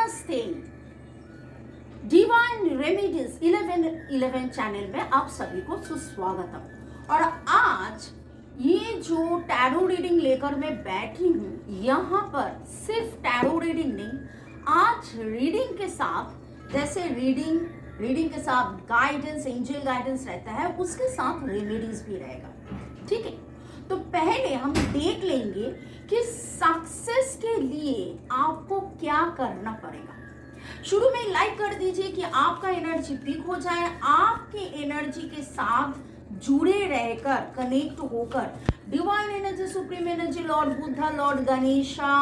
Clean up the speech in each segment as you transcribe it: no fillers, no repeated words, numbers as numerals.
नमस्ते। Divine remedies 1111 channel में आप सभी को सुस्वागतम। और आज ये जो टैरो रीडिंग लेकर मैं बैठी हूँ, यहाँ पर सिर्फ टैरो रीडिंग नहीं, आज रीडिंग के साथ जैसे रीडिंग के साथ गाइडेंस, एंजल गाइडेंस रहता है, उसके साथ रेमेडीज भी रहेगा। ठीक है, तो पहले हम देख लेंगे कि सक्सेस के लिए आपको क्या करना पड़ेगा। शुरू में लाइक कर दीजिए कि आपका एनर्जी पीक हो जाए, आपके एनर्जी के साथ जुड़े रहकर, कनेक्ट होकर divine energy, supreme energy, Lord Buddha, Lord Ganesha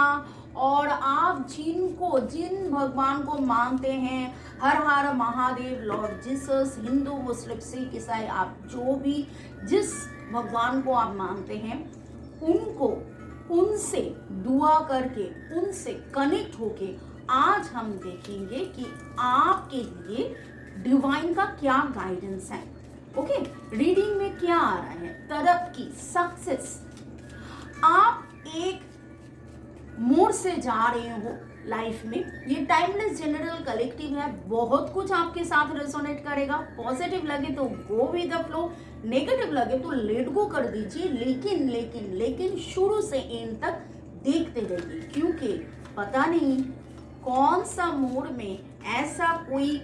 और आप जिन भगवान को मानते हैं, हर हर महादेव, लॉर्ड जीसस, हिंदू, मुस्लिम, सिख, ईसाई, आप जो भी जिस भगवान को आप मानते हैं, उनसे दुआ करके, उनसे कनेक्ट होके आज हम देखेंगे कि आपके लिए डिवाइन का क्या गाइडेंस है। ओके, रीडिंग में क्या आ रहा है? तरक्की, सक्सेस। आप एक मोड़ से जा रहे हो लाइफ में। ये टाइमलेस जनरल कलेक्टिव है, बहुत कुछ आपके साथ रेजोनेट करेगा। पॉजिटिव लगे तो go with the flow, negative लगे तो लेट गो कर दीजिए। लेकिन शुरू से एंड तक देखते रहिए, क्योंकि पता नहीं कौन सा मोड़ में ऐसा कोई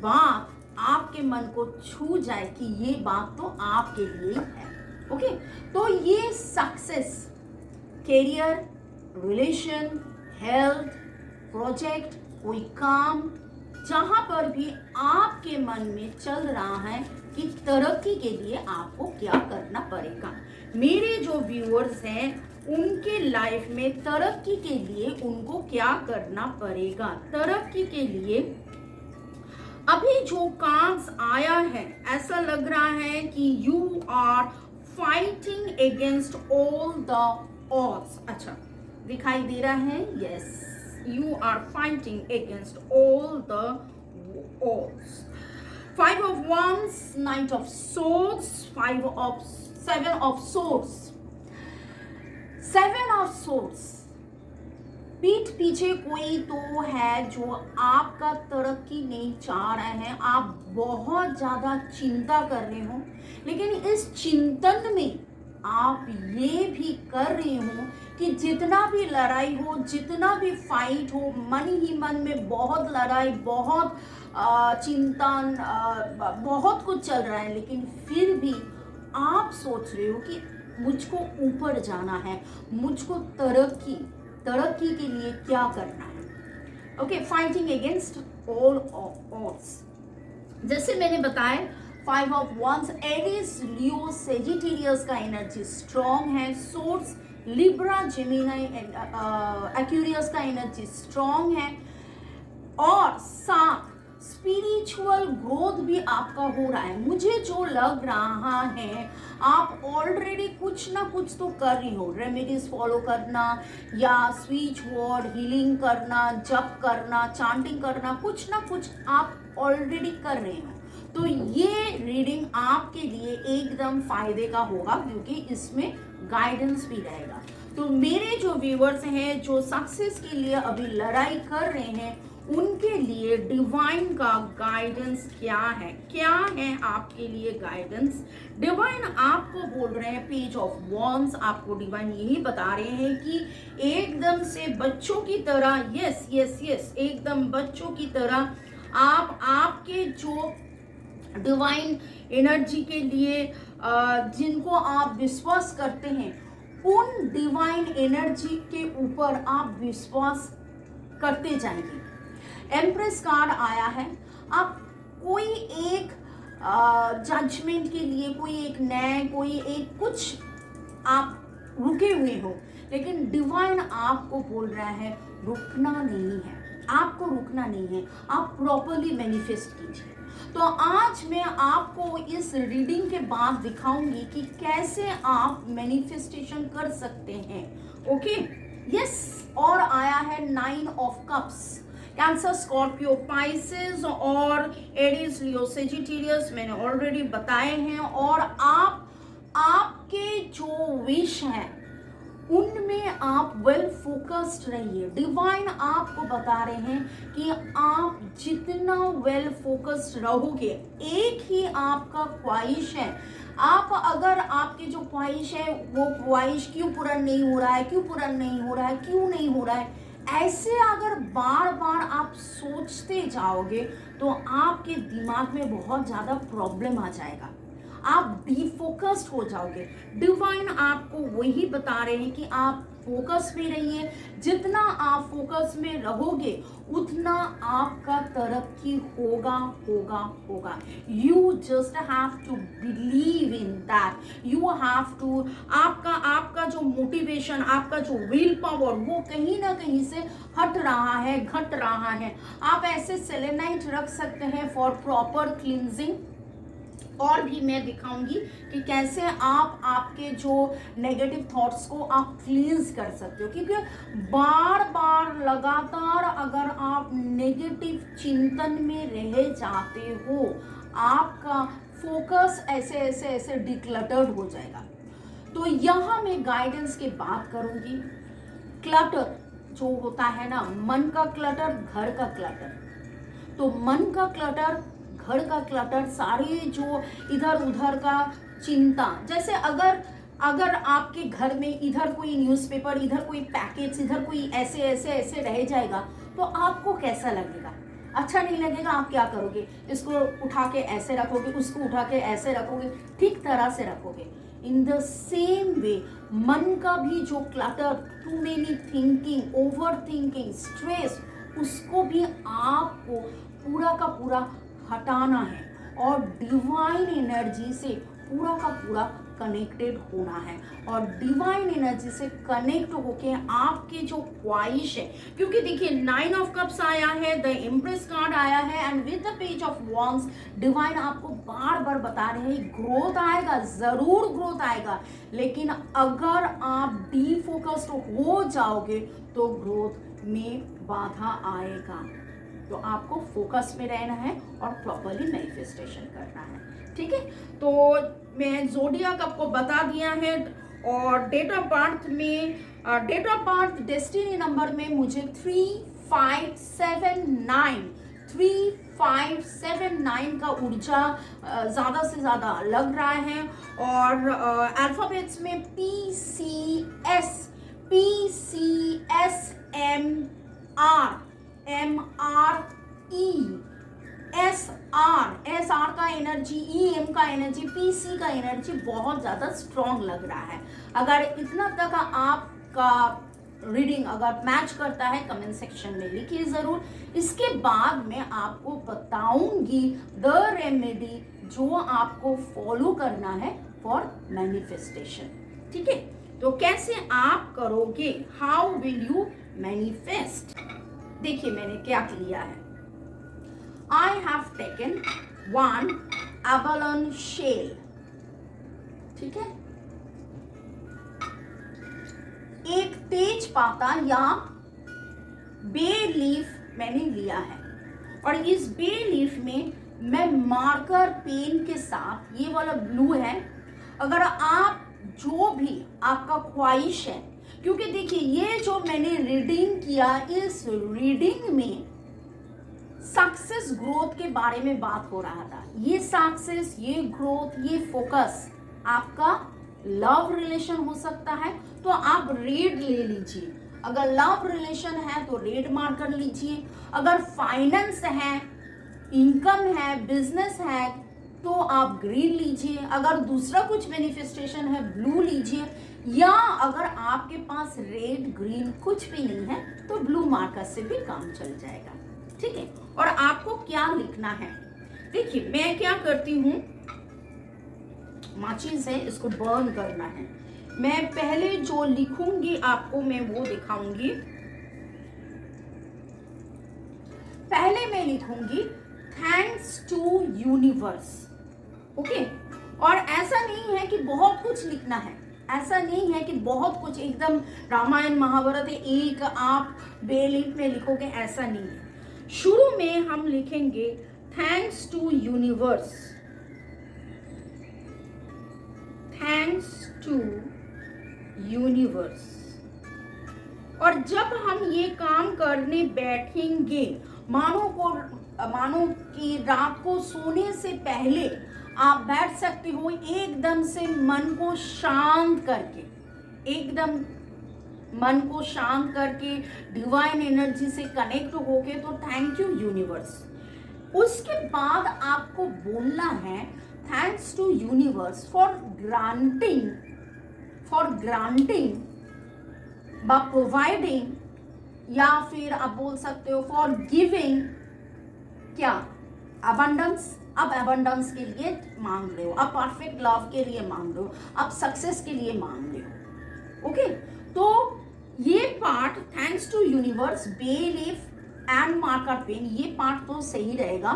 बात आपके मन को छू जाए कि ये बात तो आपके लिए ही है। ओके, तो ये success, career, relation, health, project, कोई काम, जहां पर भी आपके मन में चल रहा है कि तरक्की के लिए आपको क्या करना पड़ेगा। मेरे जो व्यूअर्स हैं, उनके लाइफ में तरक्की के लिए उनको क्या करना पड़ेगा। तरक्की के लिए अभी जो कार्ड्स आया है, ऐसा लग रहा है कि you are fighting against all the odds. अच्छा, दिखाई दे रहा है? Yes, you are fighting against all the odds. 5 of Wands, Knight of Swords, 7 of Swords, 7 of Swords। पीठ पीछे कोई तो है जो आपका तरक्की नहीं चाह रहे हैं। आप बहुत ज्यादा चिंता कर रहे हो, लेकिन इस चिंतन में आप ये भी कर रहे हो कि जितना भी लड़ाई हो, जितना भी फाइट हो, मन ही मन में बहुत लड़ाई, बहुत चिंतन, बहुत कुछ चल रहा है, लेकिन फिर भी आप सोच रहे हो कि मुझको ऊपर जाना है, मुझको तरक्की के लिए क्या करना है। Okay, fighting against all odds. जैसे मैंने बताया, 5 of Wands, Aries, Leo, Sagittarius का एनर्जी स्ट्रॉन्ग है। Source, Libra, Gemini and Aquarius का एनर्जी स्ट्रॉन्ग है। और साथ स्पिरिचुअल ग्रोथ भी आपका हो रहा है। मुझे जो लग रहा है, आप ऑलरेडी कुछ ना कुछ तो कर रही हो। रेमेडीज फॉलो करना या स्विच वर्ड हीलिंग करना, जप करना, चांटिंग करना, कुछ ना कुछ आप ऑलरेडी कर रहे हो। तो ये रीडिंग आपके लिए एकदम फायदे का होगा, क्योंकि इसमें गाइडेंस भी रहेगा। तो मेरे जो व्यूअर्स हैं, जो सक्सेस के लिए अभी लड़ाई कर रहे हैं, उनके लिए डिवाइन का गाइडेंस क्या है आपके लिए गाइडेंस। डिवाइन आपको बोल रहे हैं, पेज ऑफ वॉन्ड्स, आपको डिवाइन यही बता रहे हैं कि एकदम से बच्चों की तरह, यस, एकदम बच्चों की तरह आप आपके जो डिवाइन एनर्जी के लिए जिनको आप विश्वास करते हैं, उन डिवाइन एनर्जी के ऊपर आप विश्वास करते जाएंगे। एम्प्रेस कार्ड आया है। आप कोई एक जजमेंट के लिए, कोई एक न्याय, कोई एक कुछ आप रुके हुए हो, लेकिन डिवाइन आपको बोल रहा है रुकना नहीं है, आपको रुकना नहीं है, आप प्रॉपरली मैनिफेस्ट कीजिए। तो आज मैं आपको इस रीडिंग के बाद दिखाऊंगी कि कैसे आप मैनिफेस्टेशन कर सकते हैं। Okay, yes. और आया है 9 of Cups, cancer, Scorpio, Pisces और एरीज, लियो, सेजिटेरियस मैंने ऑलरेडी बताए हैं। और आपके जो विश है उनमें आप वेल फोकस्ड रहिए। डिवाइन आपको बता रहे हैं कि आप जितना वेल फोकस्ड रहोगे, एक ही आपका ख्वाहिश है, आप अगर आपकी जो ख्वाहिश है वो ख्वाहिश क्यों पूरा नहीं हो रहा है, क्यों पूरा नहीं हो रहा है, क्यों नहीं हो रहा है, ऐसे अगर बार बार आप सोचते जाओगे तो आपके दिमाग में बहुत ज़्यादा प्रॉब्लम आ जाएगा, आप डिफोकस्ड हो जाओगे। डिवाइन आपको वही बता रहे हैं कि आप फोकस में रहिए। जितना आप फोकस में रहोगे उतना आपका तरक्की होगा होगा होगा। You just have to believe in that, you have to, आपका जो मोटिवेशन, आपका जो विल पावर वो कहीं ना कहीं से हट रहा है, घट रहा है। आप ऐसे सेलेनाइट रख सकते हैं फॉर प्रॉपर क्लींजिंग। और भी मैं दिखाऊंगी कि कैसे आप आपके जो नेगेटिव थॉट्स को आप क्लींस कर सकते हो, क्योंकि बार बार लगातार अगर आप नेगेटिव चिंतन में रह जाते हो, आपका फोकस ऐसे ऐसे ऐसे डिक्लटर्ड हो जाएगा। तो यहाँ मैं गाइडेंस की बात करूंगी। क्लटर जो होता है ना, मन का क्लटर, घर का क्लटर, तो मन का क्लटर, घर का क्लटर, सारे जो इधर उधर का चिंता, जैसे अगर आपके घर में इधर कोई न्यूज़पेपर, इधर कोई पैकेट्स, इधर कोई ऐसे ऐसे ऐसे रह जाएगा तो आपको कैसा लगेगा? अच्छा नहीं लगेगा। आप क्या करोगे? इसको उठा के ऐसे रखोगे, उसको उठा के ऐसे रखोगे, ठीक तरह से रखोगे। इन द सेम वे मन का भी जो clutter, too many thinking, over thinking, stress, उसको भी आपको पूरा का पूरा हटाना है और डिवाइन एनर्जी से पूरा का पूरा कनेक्टेड होना है। और डिवाइन एनर्जी से कनेक्ट होके आपके जो ख्वाहिश है, क्योंकि देखिए 9 ऑफ कप्स आया है, द एम्प्रेस कार्ड आया है and with the page of wands, divine आपको बार बार बता रहे हैं ग्रोथ आएगा, जरूर ग्रोथ आएगा, लेकिन अगर आप डीफोकस्ड हो जाओगे तो ग्रोथ में बाधा आएगा। तो आपको फोकस में रहना है और प्रॉपरली मैनिफेस्टेशन करना है, ठीक है। तो मैं ज़ोडिएक आपको बता दिया है और डेट ऑफ बर्थ में, date of birth destiny number में मुझे 3579 का ऊर्जा ज़्यादा से ज़्यादा लग रहा है। और अल्फ़ाबेट्स में एस आर का एनर्जी, EM का एनर्जी, PC का एनर्जी बहुत ज़्यादा स्ट्रॉन्ग लग रहा है। अगर इतना तक आपका रीडिंग अगर मैच करता है कमेंट सेक्शन में लिखिए ज़रूर। इसके बाद मैं आपको बताऊंगी द रेमेडी जो आपको फॉलो करना है फॉर मैनिफेस्टेशन, ठीक है। तो कैसे आप करोगे, हाउ विल यू मैनिफेस्ट? देखिए मैंने क्या किया है। I have taken one abalone shell, ठीक है, एक तेज पाता या बे लीफ मैंने लिया है और इस बे लीफ में मैं मार्कर पेन के साथ, ये वाला ब्लू है, अगर आप जो भी आपका ख्वाहिश है, क्योंकि देखिए ये जो मैंने रीडिंग किया, इस रीडिंग में सक्सेस ग्रोथ के बारे में बात हो रहा था। ये सक्सेस, ये ग्रोथ, ये फोकस आपका लव रिलेशन हो सकता है तो आप रेड ले लीजिए। अगर लव रिलेशन है तो रेड मार्क कर लीजिए। अगर फाइनेंस है, इनकम है, बिजनेस है तो आप ग्रीन लीजिए। अगर दूसरा कुछ मैनिफेस्टेशन है ब्लू लीजिए, या अगर आपके पास रेड ग्रीन कुछ भी नहीं है तो ब्लू मार्कर से भी काम चल जाएगा, ठीक है। और आपको क्या लिखना है, देखिए मैं क्या करती हूँ, माचिस है, इसको बर्न करना है। मैं पहले जो लिखूंगी आपको मैं वो दिखाऊंगी। पहले मैं लिखूंगी थैंक्स टू यूनिवर्स, ओके। और ऐसा नहीं है कि बहुत कुछ लिखना है, ऐसा नहीं है कि बहुत कुछ एकदम रामायण महाभारत है एक आप बेलीफ में लिखोगे, ऐसा नहीं है। शुरू में हम लिखेंगे thanks to universe, thanks to universe. और जब हम ये काम करने बैठेंगे, मानो कि रात को सोने से पहले आप बैठ सकते हो एकदम से मन को शांत करके, एकदम मन को शांत करके डिवाइन एनर्जी से कनेक्ट होके, तो थैंक यू यूनिवर्स। उसके बाद आपको बोलना है thanks to universe for granting by providing, या फिर आप बोल सकते हो फॉर गिविंग क्या, अबंडेंस। अब अबंडेंस के लिए मांग रहे हो, अब परफेक्ट लव के लिए मांग रहे हो, अब सक्सेस के लिए मांग रहे हो। ओके, तो ये part thanks to universe, belief and marker pen, ये पार्ट तो सही रहेगा,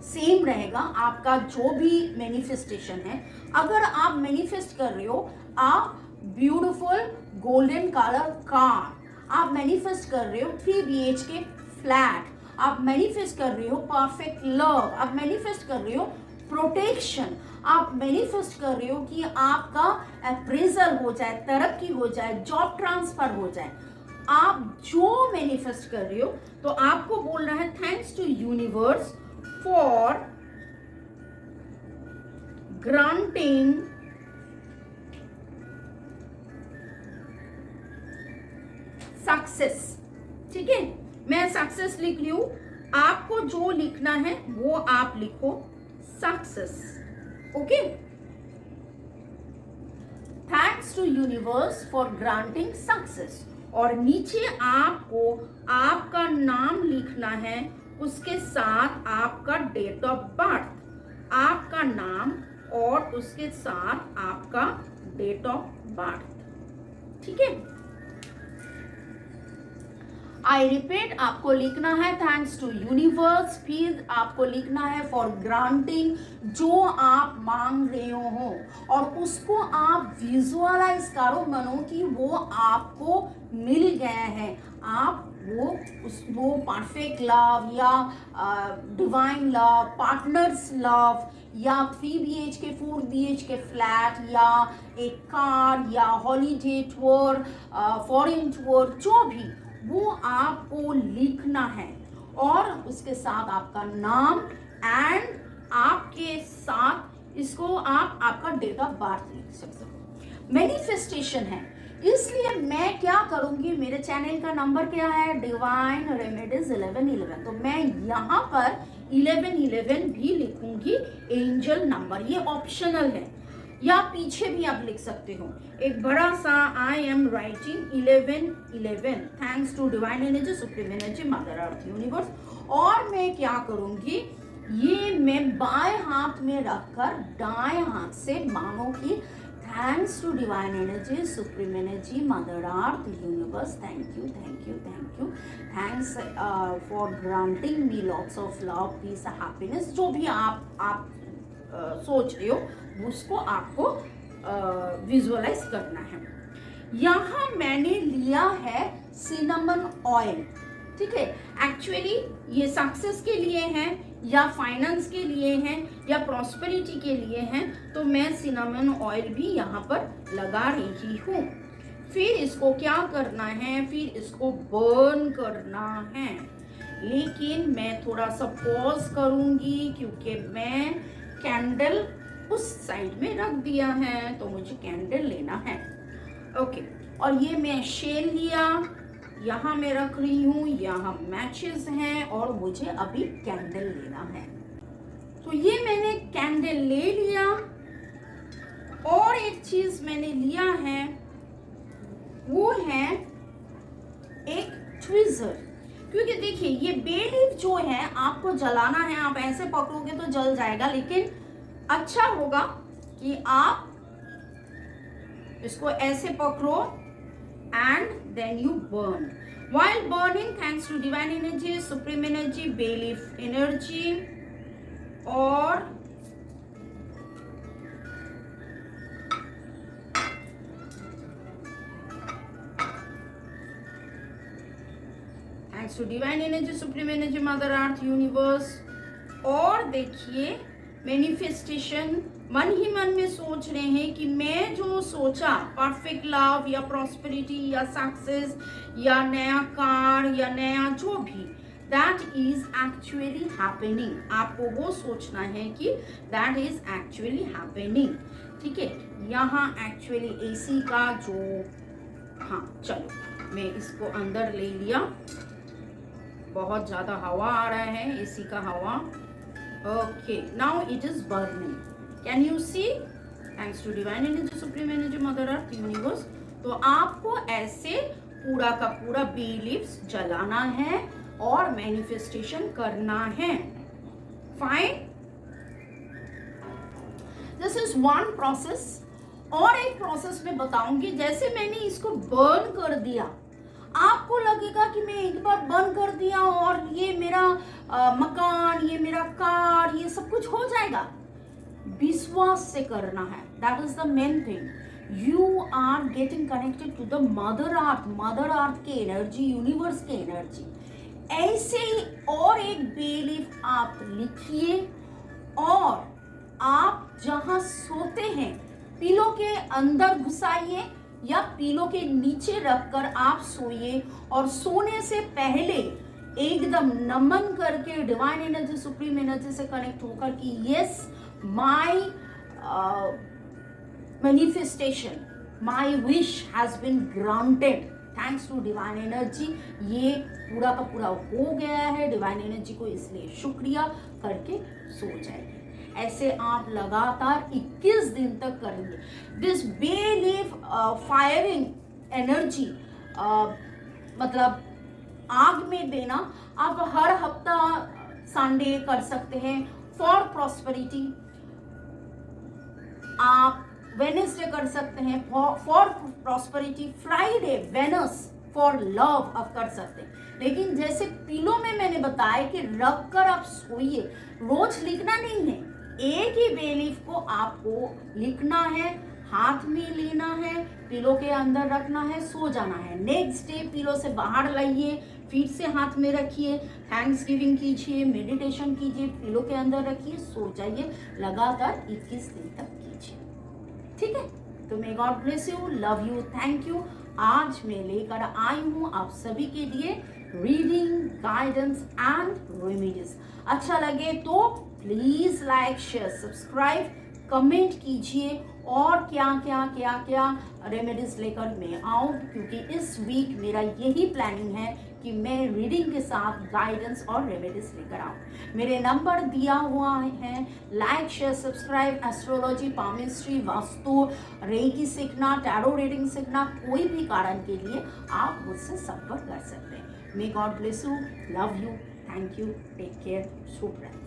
सेम रहेगा आपका जो भी मैनिफेस्टेशन है। अगर आप मैनिफेस्ट कर रहे हो आप ब्यूटीफुल गोल्डन कलर कार, आप मैनिफेस्ट कर रहे हो 3 BHK फ्लैट, आप मैनिफेस्ट कर रहे हो परफेक्ट लव, आप मैनिफेस्ट कर रहे हो प्रोटेक्शन, आप मैनिफेस्ट कर रहे हो कि आपका अप्रेजल हो जाए, तरक्की हो जाए, जॉब ट्रांसफर हो जाए, आप जो मैनिफेस्ट कर रहे हो, तो आपको बोलना है thanks to universe for granting success. ठीक है, मैं सक्सेस लिख रही हूं, आपको जो लिखना है वो आप लिखो success. Okay, thanks to universe for granting success, और नीचे आपको आपका नाम लिखना है, उसके साथ आपका डेट ऑफ बर्थ, आपका नाम और उसके साथ आपका डेट ऑफ बर्थ। ठीक है, आई रिपीट, आपको लिखना है थैंक्स टू यूनिवर्स, फिर आपको लिखना है फॉर ग्रांटिंग, जो आप मांग रहे हो, और उसको आप विजुअलाइज करो मनो कि वो आपको मिल गया है। आप वो परफेक्ट लव या डिवाइन लव, पार्टनर्स लव, या 3 BHK 4 BHK फ्लैट, या एक कार, या हॉलीडे टूर, फॉरेन टूर, जो भी, वो आपको लिखना है, और उसके साथ आपका नाम एंड आपके साथ इसको आप आपका डेट ऑफ बर्थ लिख सकते हो। मैनिफेस्टेशन है, इसलिए मैं क्या करूंगी, मेरे चैनल का नंबर क्या है, डिवाइन रेमेडीज 1111, तो मैं यहाँ पर 1111 भी लिखूंगी, एंजल नंबर, ये ऑप्शनल है, या पीछे भी आप लिख सकते हो एक बड़ा सा I am writing 1111 thanks to divine energy, supreme energy, mother earth universe. और मैं क्या करूंगी, ये मैं बाएं हाथ में रखकर दाएं हाथ से मानो कि thanks to divine energy, supreme energy, mother earth universe, thank you thank you thank you, thanks for granting me lots of love, peace, happiness, जो भी आप सोच रहे हो उसको आपको विजुअलाइज करना है। यहाँ मैंने लिया है सिनेमन ऑयल। ठीक है, एक्चुअली ये सक्सेस के लिए है, या फाइनेंस के लिए है, या प्रॉस्पेरिटी के लिए है, तो मैं सिनेमन ऑयल भी यहाँ पर लगा रही हूँ। फिर इसको क्या करना है, फिर इसको बर्न करना है, लेकिन मैं थोड़ा सा पॉज करूंगी क्योंकि मैं कैंडल उस साइड में रख दिया है, तो मुझे कैंडल लेना है। ओके, और ये मैं शेल लिया, यहाँ मैं रख रही हूँ, यहाँ मैचेस हैं, और मुझे अभी कैंडल लेना है। तो ये मैंने कैंडल ले लिया, और एक चीज मैंने लिया है, वो है एक ट्विज़र, क्योंकि देखिए ये बे लीफ जो है आपको जलाना है, आप ऐसे पकड़ोगे तो जल जाएगा, लेकिन अच्छा होगा कि आप इसको ऐसे पकड़ो and then you burn. While burning, thanks to divine energy, supreme energy, bay leaf energy, और thanks to divine energy, supreme energy, mother earth, universe, और देखिए मैनिफेस्टेशन मन ही मन में सोच रहे हैं कि मैं जो सोचा परफेक्ट लव या प्रॉस्पेरिटी या सक्सेस या नया कार या नया जो भी, दैट इज एक्चुअली हैपनिंग। आपको वो सोचना है कि दैट इज एक्चुअली हैपनिंग। ठीक है, यहाँ एक्चुअली एसी का जो, हाँ चलो मैं इसको अंदर ले लिया, बहुत ज्यादा हवा आ रहा है, एसी का हवा। Okay, now it is burning, can you see? Thanks to divine energy, supreme energy, mother earth, universe. तो आपको ऐसे पूरा का पूरा बी लीव्स जलाना है और मैनिफेस्टेशन करना है। Fine, this is one process. और एक प्रोसेस में बताऊंगी, जैसे मैंने इसको बर्न कर दिया, आपको लगेगा कि मैं एक बार बर्न कर दिया और ये मेरा मकान, ये मेरा कार, ये सब कुछ हो जाएगा। विश्वास से करना है, that is the main thing. You are getting connected to the mother earth के एनर्जी, यूनिवर्स के एनर्जी। ऐसे ही और एक बेलीफ आप लिखिए और आप जहां सोते हैं पिलो के अंदर घुसाइए या पिलो के नीचे रखकर आप सोइए, और सोने से पहले एकदम नमन करके डिवाइन एनर्जी, सुप्रीम एनर्जी से कनेक्ट होकर कि yes, my manifestation, my wish has been granted, thanks to divine energy. ये पूरा का पूरा हो गया है, डिवाइन एनर्जी को इसलिए शुक्रिया करके सो जाइए। ऐसे आप लगातार 21 दिन तक करेंगे। This bay leaf firing energy, मतलब आग में देना, आप हर हफ्ता संडे कर सकते हैं फॉर प्रॉस्पेरिटी, आप वेडनेसडे कर सकते हैं for prosperity, Friday Venus for love आप कर सकते हैं। लेकिन जैसे पिलो में मैंने बताया कि रख कर आप सोइए, रोज लिखना नहीं है, एक ही बेलीफ को आपको लिखना है, हाथ में लेना है, पिलो के अंदर रखना है, सो जाना है। नेक्स्ट डे पिलो से बाहर लाइए, फिर से हाथ में रखिए, थैंक्स गिविंग कीजिए, मेडिटेशन कीजिए, पिलो के अंदर रखिए, सो जाइए। लगातार 21 दिन तक कीजिए, ठीक है? तो मे God bless you, love you, thank you. आज मैं लेकर आई हूँ आप सभी के लिए रीडिंग, गाइडेंस एंड रेमेडीज। अच्छा लगे तो please like, share, subscribe, comment कीजिए और क्या रेमेडीज लेकर मैं आऊँ, क्योंकि इस वीक मेरा यही प्लानिंग है कि मैं रीडिंग के साथ गाइडेंस और रेमेडीज लेकर आऊँ। मेरे नंबर दिया हुआ है, like, share, subscribe, astrology, palmistry, vastu, reiki सीखना, टैरो रीडिंग सीखना, कोई भी कारण के लिए आप मुझसे संपर्क कर सकते हैं। May God bless you, love you, thank you, take care, शुभ रात्रि।